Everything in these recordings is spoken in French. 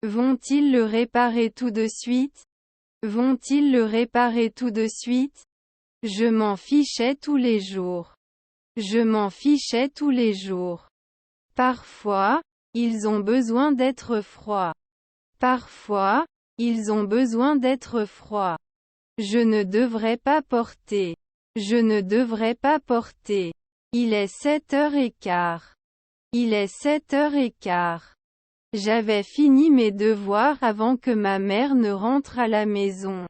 Vont-ils le réparer tout de suite? Vont-ils le réparer tout de suite? Je m'en fichais tous les jours. Je m'en fichais tous les jours. Parfois, ils ont besoin d'être froids. Parfois, ils ont besoin d'être froids. Je ne devrais pas porter. Je ne devrais pas porter. Il est 7h15. Il est 7h15. J'avais fini mes devoirs avant que ma mère ne rentre à la maison.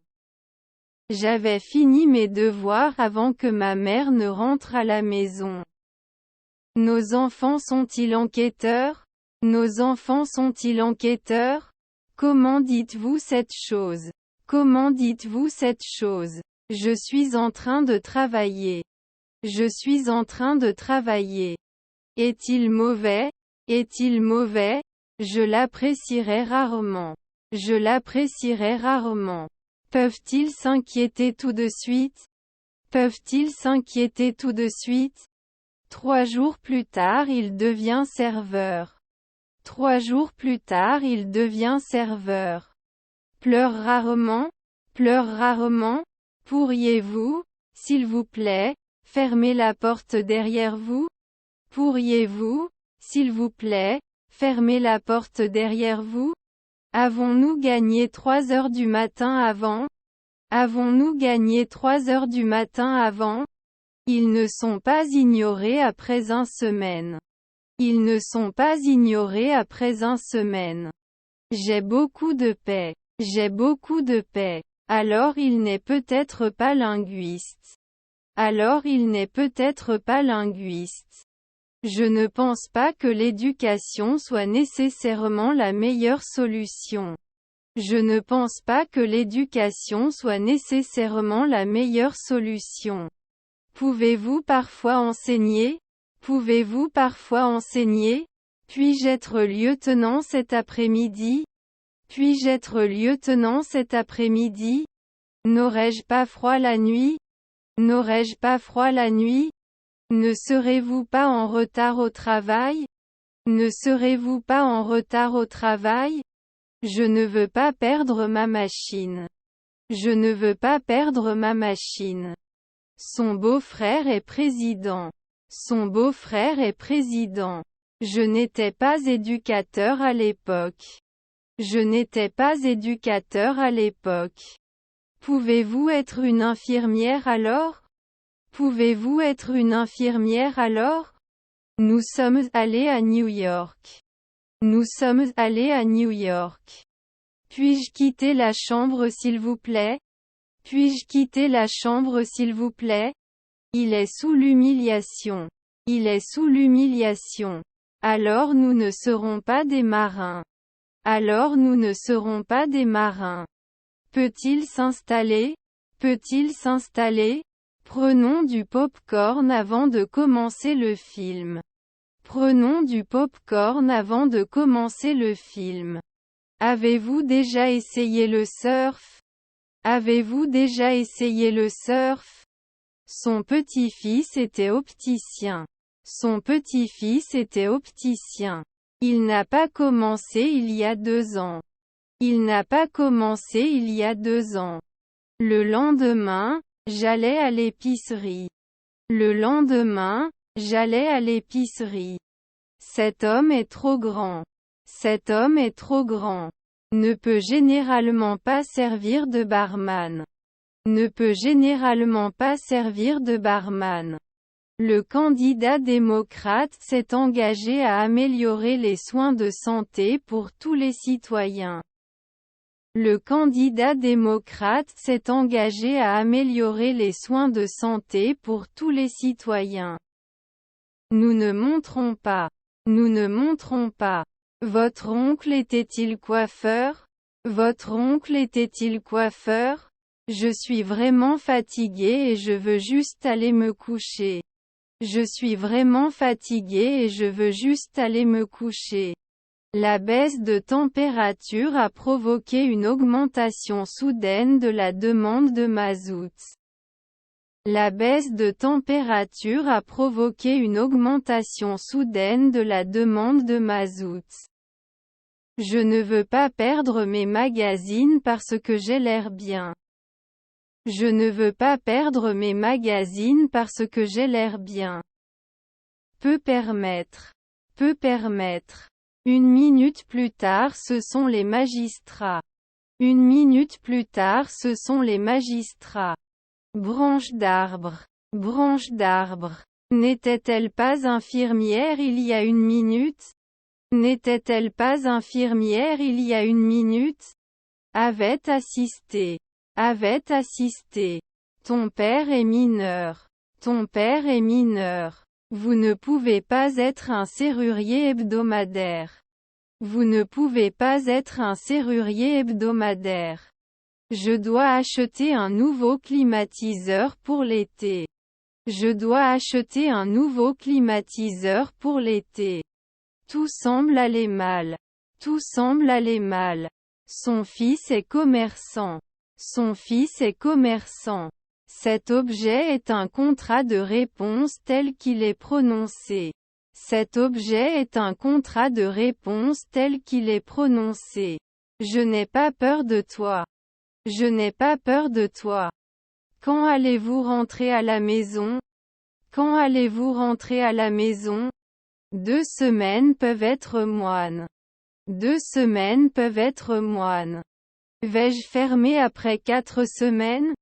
J'avais fini mes devoirs avant que ma mère ne rentre à la maison. Nos enfants sont-ils enquêteurs? Nos enfants sont-ils enquêteurs? Comment dites-vous cette chose? Comment dites-vous cette chose? Je suis en train de travailler. Je suis en train de travailler. Est-il mauvais? Est-il mauvais? Je l'apprécierais rarement. Je l'apprécierais rarement. Peuvent-ils s'inquiéter tout de suite? Peuvent-ils s'inquiéter tout de suite? 3 jours plus tard il devient serveur. 3 jours plus tard il devient serveur. Pleure rarement? Pleure rarement? Pourriez-vous, s'il vous plaît, fermer la porte derrière vous? Pourriez-vous, s'il vous plaît, fermer la porte derrière vous? Avons-nous gagné 3 heures du matin avant? Avons-nous gagné 3 heures du matin avant? Ils ne sont pas ignorés après une semaine. Ils ne sont pas ignorés après une semaine. J'ai beaucoup de paix. J'ai beaucoup de paix. Alors il n'est peut-être pas linguiste. Alors il n'est peut-être pas linguiste. Je ne pense pas que l'éducation soit nécessairement la meilleure solution. Je ne pense pas que l'éducation soit nécessairement la meilleure solution. Pouvez-vous parfois enseigner? Pouvez-vous parfois enseigner? Puis-je être lieutenant cet après-midi? Puis-je être lieutenant cet après-midi? N'aurais-je pas froid la nuit? N'aurais-je pas froid la nuit? Ne serez-vous pas en retard au travail? Ne serez-vous pas en retard au travail? Je ne veux pas perdre ma machine. Je ne veux pas perdre ma machine. Son beau-frère est président. Son beau-frère est président. Je n'étais pas éducateur à l'époque. Je n'étais pas éducateur à l'époque. Pouvez-vous être une infirmière alors? Pouvez-vous être une infirmière alors? Nous sommes allés à New York. Nous sommes allés à New York. Puis-je quitter la chambre s'il vous plaît? Puis-je quitter la chambre s'il vous plaît? Il est sous l'humiliation. Il est sous l'humiliation. Alors nous ne serons pas des marins. Alors nous ne serons pas des marins. Peut-il s'installer? Peut-il s'installer? Prenons du pop-corn avant de commencer le film. Prenons du pop-corn avant de commencer le film. Avez-vous déjà essayé le surf? Avez-vous déjà essayé le surf? Son petit-fils était opticien. Son petit-fils était opticien. Il n'a pas commencé il y a 2 ans. Il n'a pas commencé il y a 2 ans. Le lendemain, j'allais à l'épicerie. Le lendemain, j'allais à l'épicerie. Cet homme est trop grand. Cet homme est trop grand. Ne peut généralement pas servir de barman. Ne peut généralement pas servir de barman. Le candidat démocrate s'est engagé à améliorer les soins de santé pour tous les citoyens. Le candidat démocrate s'est engagé à améliorer les soins de santé pour tous les citoyens. Nous ne montrons pas. Nous ne montrons pas. Votre oncle était-il coiffeur? Votre oncle était-il coiffeur? Je suis vraiment fatigué et je veux juste aller me coucher. Je suis vraiment fatigué et je veux juste aller me coucher. La baisse de température a provoqué une augmentation soudaine de la demande de mazout. La baisse de température a provoqué une augmentation soudaine de la demande de mazout. Je ne veux pas perdre mes magazines parce que j'ai l'air bien. Je ne veux pas perdre mes magazines parce que j'ai l'air bien. Peut permettre. Peut permettre. 1 minute plus tard ce sont les magistrats. 1 minute plus tard ce sont les magistrats. Branche d'arbre. Branche d'arbre. N'était-elle pas infirmière il y a 1 minute? N'était-elle pas infirmière il y a 1 minute? Avait assisté. Avait assisté. Ton père est mineur. Ton père est mineur. Vous ne pouvez pas être un serrurier hebdomadaire. Vous ne pouvez pas être un serrurier hebdomadaire. Je dois acheter un nouveau climatiseur pour l'été. Je dois acheter un nouveau climatiseur pour l'été. Tout semble aller mal. Tout semble aller mal. Son fils est commerçant. Son fils est commerçant. Cet objet est un contrat de réponse tel qu'il est prononcé. Cet objet est un contrat de réponse tel qu'il est prononcé. Je n'ai pas peur de toi. Je n'ai pas peur de toi. Quand allez-vous rentrer à la maison? Quand allez-vous rentrer à la maison? 2 semaines peuvent être moines. 2 semaines peuvent être moines. Vais-je fermer après 4 semaines?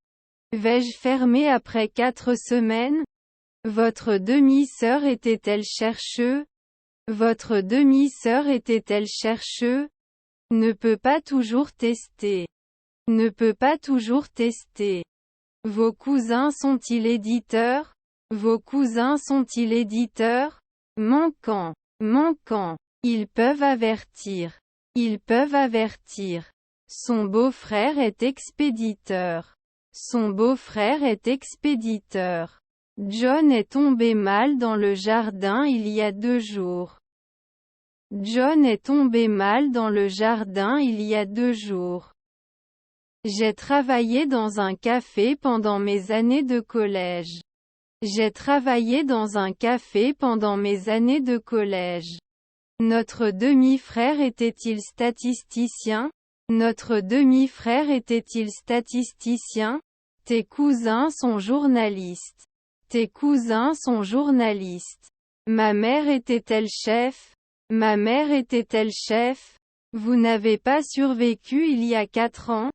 Vais-je fermer après 4 semaines? Votre demi-sœur était-elle chercheuse? Votre demi-sœur était-elle chercheuse? Ne peut pas toujours tester. Ne peut pas toujours tester. Vos cousins sont-ils éditeurs? Vos cousins sont-ils éditeurs? Manquant. Manquant. Ils peuvent avertir. Ils peuvent avertir. Son beau-frère est expéditeur. Son beau-frère est expéditeur. John est tombé mal dans le jardin il y a 2 jours. John est tombé mal dans le jardin il y a 2 jours. J'ai travaillé dans un café pendant mes années de collège. J'ai travaillé dans un café pendant mes années de collège. Notre demi-frère était-il statisticien? Notre demi-frère était-il statisticien? Tes cousins sont journalistes. Tes cousins sont journalistes. Ma mère était-elle chef? Ma mère était-elle chef? Vous n'avez pas survécu il y a 4 ans?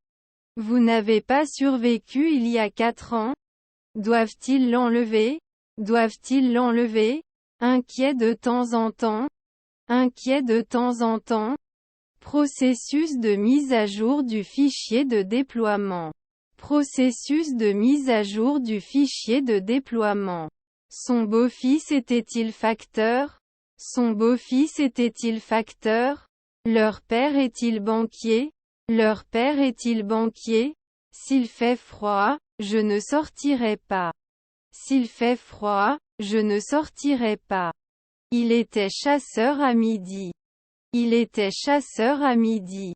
Vous n'avez pas survécu il y a 4 ans? Doivent-ils l'enlever? Doivent-ils l'enlever? Inquiet de temps en temps? Inquiet de temps en temps? Processus de mise à jour du fichier de déploiement. Processus de mise à jour du fichier de déploiement. Son beau-fils était-il facteur? Son beau-fils était-il facteur? Leur père est-il banquier? Leur père est-il banquier? S'il fait froid, je ne sortirai pas. S'il fait froid, je ne sortirai pas. Il était chasseur à midi. Il était chasseur à midi.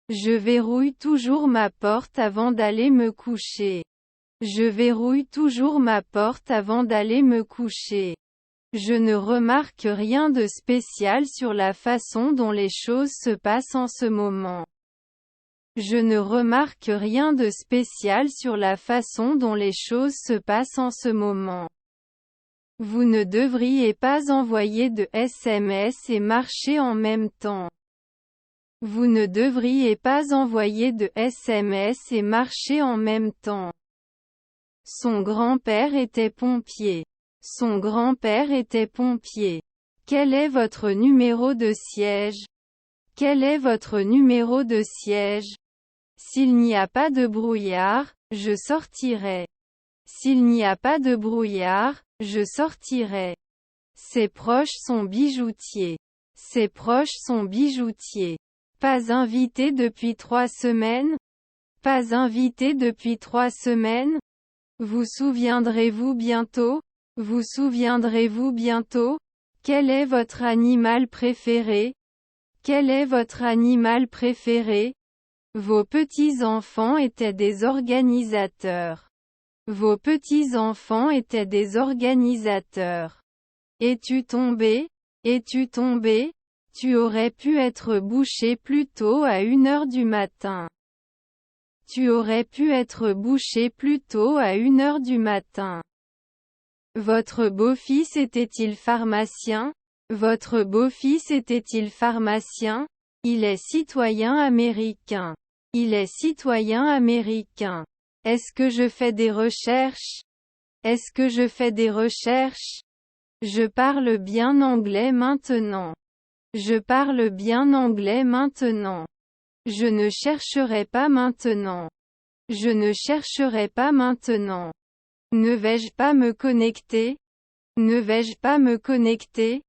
Je verrouille toujours ma porte avant d'aller me coucher. Je verrouille toujours ma porte avant d'aller me coucher. Je ne remarque rien de spécial sur la façon dont les choses se passent en ce moment. Je ne remarque rien de spécial sur la façon dont les choses se passent en ce moment. Vous ne devriez pas envoyer de SMS et marcher en même temps. Vous ne devriez pas envoyer de SMS et marcher en même temps. Son grand-père était pompier. Son grand-père était pompier. Quel est votre numéro de siège? Quel est votre numéro de siège? S'il n'y a pas de brouillard, je sortirai. S'il n'y a pas de brouillard, je sortirai. Ses proches sont bijoutiers. Ses proches sont bijoutiers. Pas invité depuis 3 semaines? Pas invité depuis 3 semaines? Vous souviendrez-vous bientôt? Vous souviendrez-vous bientôt? Quel est votre animal préféré? Quel est votre animal préféré? Vos petits-enfants étaient des organisateurs. Vos petits-enfants étaient des organisateurs. Es-tu tombé? Es-tu tombé? Tu aurais pu être bouché plus tôt à 1 heure du matin. Tu aurais pu être bouché plus tôt à 1 heure du matin. Votre beau-fils était-il pharmacien? Votre beau-fils était-il pharmacien? Il est citoyen américain. Il est citoyen américain. Est-ce que je fais des recherches? Est-ce que je fais des recherches? Je parle bien anglais maintenant. Je parle bien anglais maintenant. Je ne chercherai pas maintenant. Je ne chercherai pas maintenant. Ne vais-je pas me connecter? Ne vais-je pas me connecter?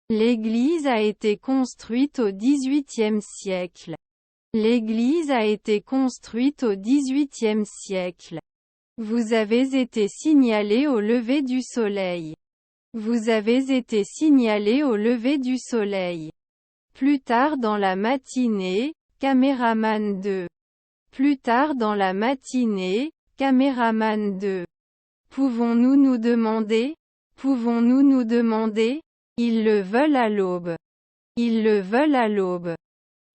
L'église a été construite au XVIIIe siècle. L'église a été construite au XVIIIe siècle. Vous avez été signalé au lever du soleil. Vous avez été signalé au lever du soleil. Plus tard dans la matinée, caméraman 2. Plus tard dans la matinée, caméraman 2. Pouvons-nous nous demander? Pouvons-nous nous demander? Ils le veulent à l'aube. Ils le veulent à l'aube.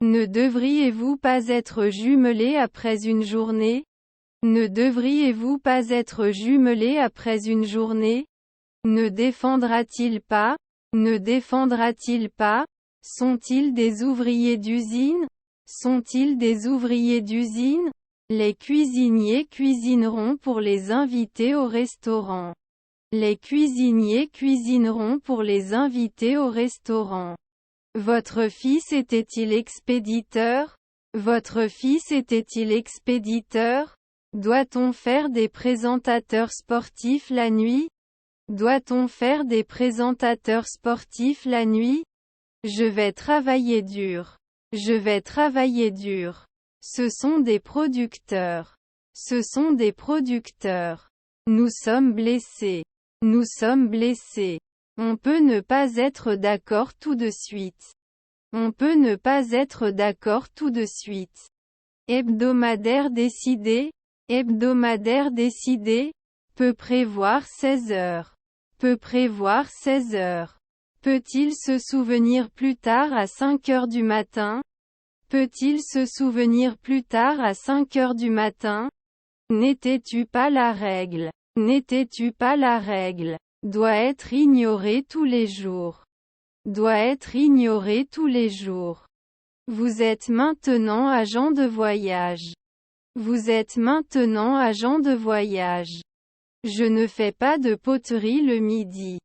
Ne devriez-vous pas être jumelés après une journée? Ne devriez-vous pas être jumelés après une journée? Ne défendra-t-il pas? Ne défendra-t-il pas? Sont-ils des ouvriers d'usine? Sont-ils des ouvriers d'usine? Les cuisiniers cuisineront pour les invités au restaurant. Les cuisiniers cuisineront pour les invités au restaurant. Votre fils était-il expéditeur? Votre fils était-il expéditeur? Doit-on faire des présentateurs sportifs la nuit? Doit-on faire des présentateurs sportifs la nuit? Je vais travailler dur. Je vais travailler dur. Ce sont des producteurs. Ce sont des producteurs. Nous sommes blessés. Nous sommes blessés. On peut ne pas être d'accord tout de suite. On peut ne pas être d'accord tout de suite. Hebdomadaire décidé. Hebdomadaire décidé. Peut prévoir 16 heures. Peut prévoir 16 heures. Peut-il se souvenir plus tard à 5 heures du matin? Peut-il se souvenir plus tard à 5 heures du matin? N'étais-tu pas la règle? N'étais-tu pas la règle? Doit être ignoré tous les jours. Doit être ignoré tous les jours. Vous êtes maintenant agent de voyage. Vous êtes maintenant agent de voyage. Je ne fais pas de poterie le midi.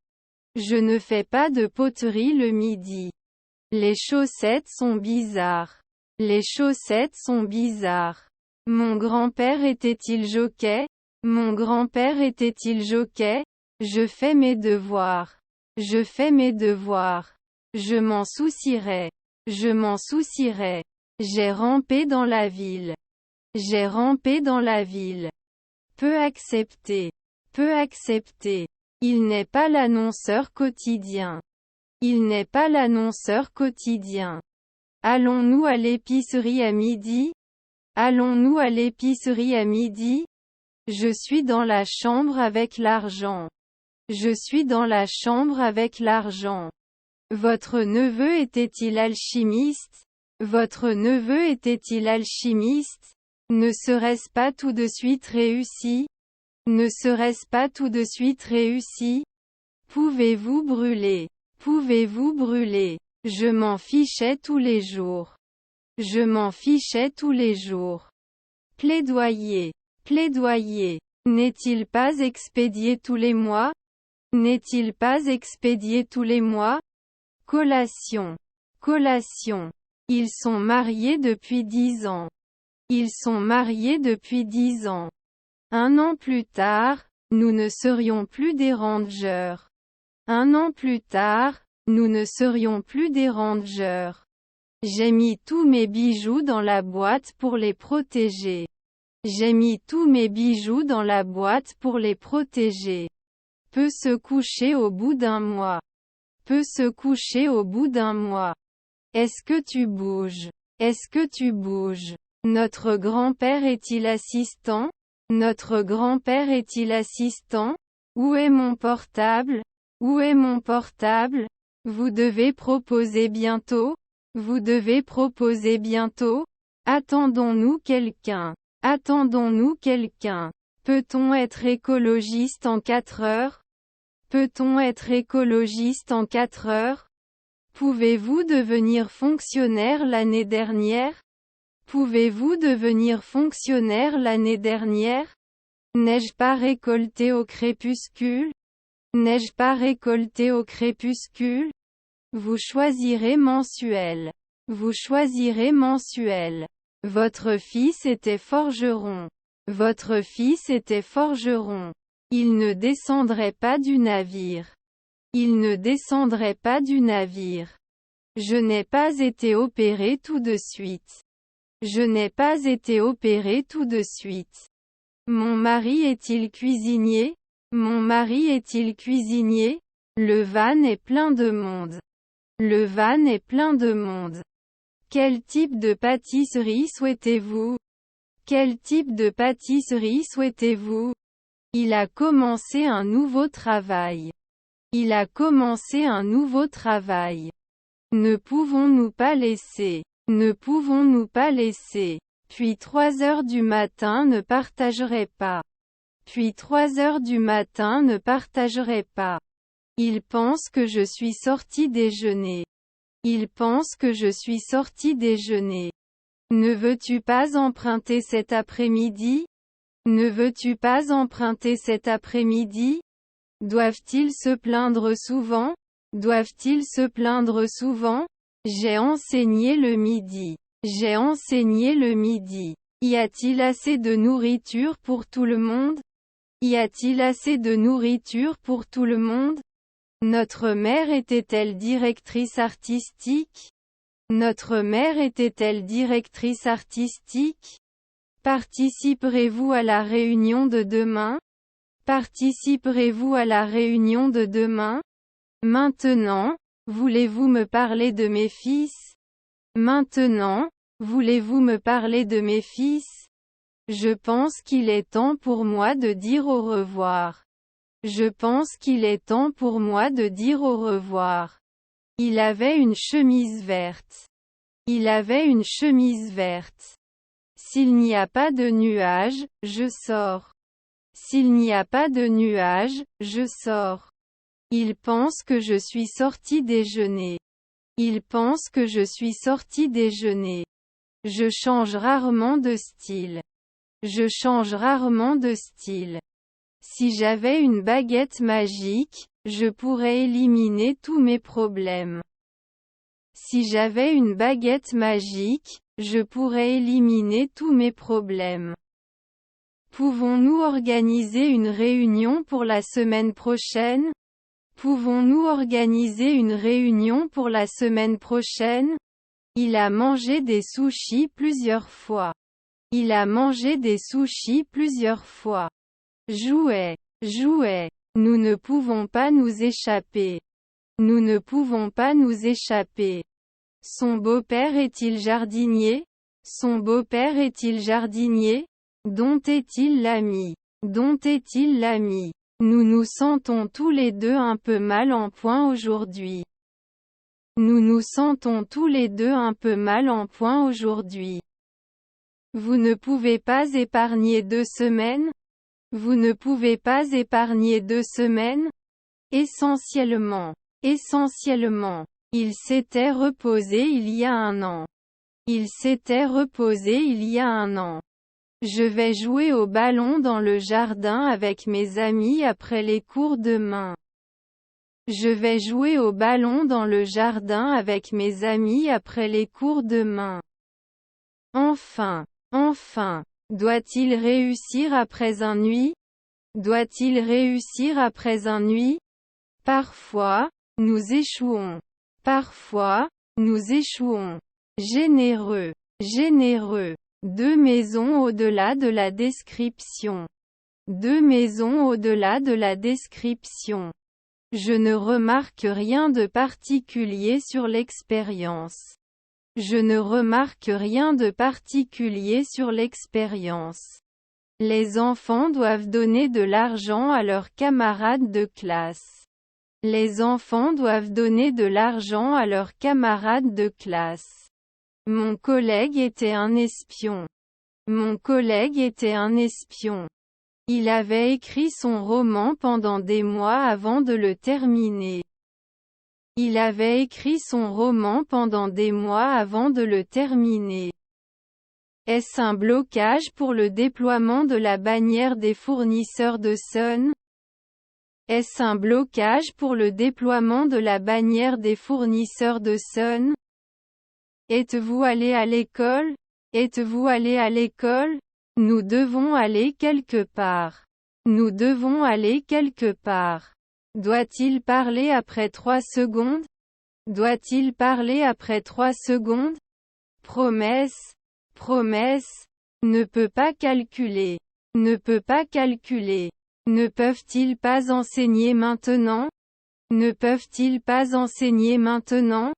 Je ne fais pas de poterie le midi. Les chaussettes sont bizarres. Les chaussettes sont bizarres. Mon grand-père était-il jockey? Mon grand-père était-il jockey? Je fais mes devoirs. Je fais mes devoirs. Je m'en soucierai. Je m'en soucierai. J'ai rampé dans la ville. J'ai rampé dans la ville. Peu accepter. Peu accepter. Il n'est pas l'annonceur quotidien. Il n'est pas l'annonceur quotidien. Allons-nous à l'épicerie à midi? Allons-nous à l'épicerie à midi? Je suis dans la chambre avec l'argent. Je suis dans la chambre avec l'argent. Votre neveu était-il alchimiste? Votre neveu était-il alchimiste? Ne serait-ce pas tout de suite réussi? Ne serait-ce pas tout de suite réussi? Pouvez-vous brûler? Pouvez-vous brûler? Je m'en fichais tous les jours. Je m'en fichais tous les jours. Plaidoyer. Plaidoyer. N'est-il pas expédié tous les mois? N'est-il pas expédié tous les mois? Collation. Collation. Ils sont mariés depuis 10 ans. Ils sont mariés depuis 10 ans. 1 an plus tard, nous ne serions plus des rangers. 1 an plus tard, nous ne serions plus des rangers. J'ai mis tous mes bijoux dans la boîte pour les protéger. J'ai mis tous mes bijoux dans la boîte pour les protéger. Peut se coucher au bout d'un mois. Peut se coucher au bout d'un mois. Est-ce que tu bouges? Est-ce que tu bouges? Notre grand-père est-il assistant? Notre grand-père est-il assistant? Où est mon portable? Où est mon portable? Vous devez proposer bientôt. Vous devez proposer bientôt. Attendons-nous quelqu'un. Attendons-nous quelqu'un. Peut-on être écologiste en 4 heures? Peut-on être écologiste en 4 heures? Pouvez-vous devenir fonctionnaire l'année dernière? Pouvez-vous devenir fonctionnaire l'année dernière? N'ai-je pas récolté au crépuscule? N'ai-je pas récolté au crépuscule? Vous choisirez mensuel. Vous choisirez mensuel. Votre fils était forgeron. Votre fils était forgeron. Il ne descendrait pas du navire. Il ne descendrait pas du navire. Je n'ai pas été opéré tout de suite. Je n'ai pas été opéré tout de suite. Mon mari est-il cuisinier? Mon mari est-il cuisinier? Le van est plein de monde. Le van est plein de monde. Quel type de pâtisserie souhaitez-vous? Quel type de pâtisserie souhaitez-vous? Il a commencé un nouveau travail. Il a commencé un nouveau travail. Ne pouvons-nous pas laisser? Ne pouvons-nous pas laisser? Puis 3 heures du matin ne partagerait pas. Puis 3 heures du matin ne partagerait pas. Il pense que je suis sorti déjeuner. Il pense que je suis sorti déjeuner. Ne veux-tu pas emprunter cet après-midi? Ne veux-tu pas emprunter cet après-midi? Doivent-ils se plaindre souvent? Doivent-ils se plaindre souvent? J'ai enseigné le midi. J'ai enseigné le midi. Y a-t-il assez de nourriture pour tout le monde? Y a-t-il assez de nourriture pour tout le monde? Notre mère était-elle directrice artistique? Notre mère était-elle directrice artistique? Participerez-vous à la réunion de demain? Participerez-vous à la réunion de demain? Maintenant, voulez-vous me parler de mes fils? Maintenant, voulez-vous me parler de mes fils? Je pense qu'il est temps pour moi de dire au revoir. Je pense qu'il est temps pour moi de dire au revoir. Il avait une chemise verte. Il avait une chemise verte. S'il n'y a pas de nuages, je sors. S'il n'y a pas de nuages, je sors. Il pense que je suis sorti déjeuner. Il pense que je suis sorti déjeuner. Je change rarement de style. Je change rarement de style. Si j'avais une baguette magique, je pourrais éliminer tous mes problèmes. Si j'avais une baguette magique, je pourrais éliminer tous mes problèmes. Pouvons-nous organiser une réunion pour la semaine prochaine? Pouvons-nous organiser une réunion pour la semaine prochaine? Il a mangé des sushis plusieurs fois. Il a mangé des sushis plusieurs fois. Jouet. Jouet. Nous ne pouvons pas nous échapper. Nous ne pouvons pas nous échapper. Son beau-père est-il jardinier? Son beau-père est-il jardinier? Dont est-il l'ami? Dont est-il l'ami? Nous nous sentons tous les deux un peu mal en point aujourd'hui. Nous nous sentons tous les deux un peu mal en point aujourd'hui. Vous ne pouvez pas épargner 2 semaines? Vous ne pouvez pas épargner 2 semaines? Essentiellement. Essentiellement. Il s'était reposé il y a un an. Il s'était reposé il y a un an. Je vais jouer au ballon dans le jardin avec mes amis après les cours demain. Je vais jouer au ballon dans le jardin avec mes amis après les cours demain. Enfin. Enfin. Doit-il réussir après un nuit? Doit-il réussir après un nuit? Parfois, nous échouons. Parfois, nous échouons. Généreux. Généreux. 2 maisons au-delà de la description. 2 maisons au-delà de la description. Je ne remarque rien de particulier sur l'expérience. Je ne remarque rien de particulier sur l'expérience. Les enfants doivent donner de l'argent à leurs camarades de classe. Les enfants doivent donner de l'argent à leurs camarades de classe. Mon collègue était un espion. Mon collègue était un espion. Il avait écrit son roman pendant des mois avant de le terminer. Il avait écrit son roman pendant des mois avant de le terminer. Est-ce un blocage pour le déploiement de la bannière des fournisseurs de Sun? Est-ce un blocage pour le déploiement de la bannière des fournisseurs de Sun? Êtes-vous allé à l'école? Êtes-vous allé à l'école? Nous devons aller quelque part. Nous devons aller quelque part. Doit-il parler après 3 secondes? Doit-il parler après 3 secondes? Promesse. Promesse. Ne peut pas calculer. Ne peut pas calculer. Ne peuvent-ils pas enseigner maintenant? Ne peuvent-ils pas enseigner maintenant?